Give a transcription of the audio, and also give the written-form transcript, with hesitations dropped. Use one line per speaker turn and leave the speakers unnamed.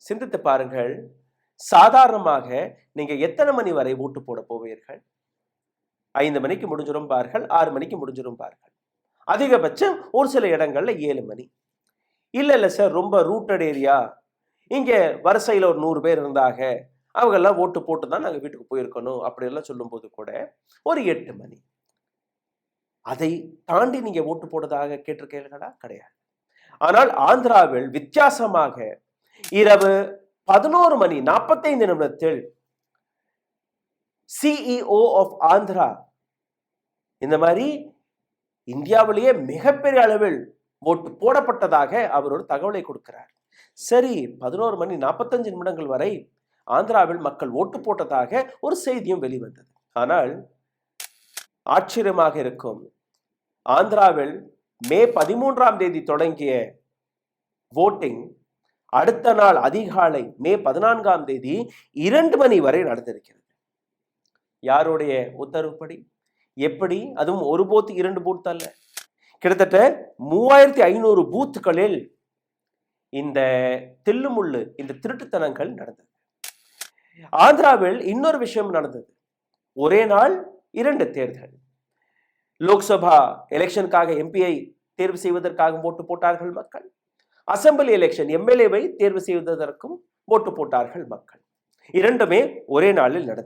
சிந்தித்து பாருங்கள். சாதாரணமாக நீங்க எத்தனை மணி வரை ஓட்டு போட போவீர்கள்? 5 மணிக்கு முடிஞ்சிரும் பார்கள், 6 மணிக்கு முடிஞ்சிரும் பார்கள். அதிகபட்சம் ஒரு சில இடங்கள்ல 7 மணி. இல்ல சார், ரொம்ப ரூட்டட் ஏரியா, இங்க வரிசையில ஒரு 100 பேர் இருந்தாங்க, அவங்க எல்லாம் ஓட்டு போட்டு தான் நாங்க வீட்டுக்கு போயிருக்கணும் அப்படி எல்லாம் சொல்லும்போது கூட ஒரு 8 மணி. அதை தாண்டி நீங்க ஓட்டு போடுறதாக கேட்டிருக்கீர்களா? கிடையாது. ஆனால் ஆந்திராவில் வித்தியாசமாக இரவு 11:45 சிஇஓ ஆஃப் ஆந்திரா, இந்த மாதிரி இந்தியாவிலேயே மிகப்பெரிய அளவில் ஓட்டு போடப்பட்டதாக அவர் ஒரு தகவலை கொடுக்கிறார். சரி, 11:45 வரை ஆந்திராவில் மக்கள் ஓட்டு போட்டதாக ஒரு செய்தியும் வெளிவந்தது. ஆனால் ஆச்சரியமாக இருக்கும், ஆந்திராவில் மே 13 தொடங்கிய voting அடுத்த நாள் அதிகாலை மே 14 2 மணி வரை நடந்திருக்கிறது. யாருடைய உத்தரவுப்படி? எப்படி? அதுவும் ஒரு பூத் 2 பூத் அல்ல, கிட்டத்தட்ட 3500 பூத்துகளில் இந்த தில்லுமுள்ளு, இந்த திருட்டுத்தனங்கள் நடந்தது. ஆந்திராவில் இன்னொரு விஷயம் நடந்தது. ஒரே நாள் 2 தேர்தல். லோக்சபா எலெக்ஷனுக்காக எம்பியை தேர்வு செய்வதற்காக ஓட்டு போட்டார்கள் மக்கள். அசம்பிளி எலெக்ஷன் எம்எல்ஏவை தேர்வு செய்வதற்கும் ஓட்டு போட்டார்கள் மக்கள். இரண்டுமே ஒரே நாளில் நடந்தது.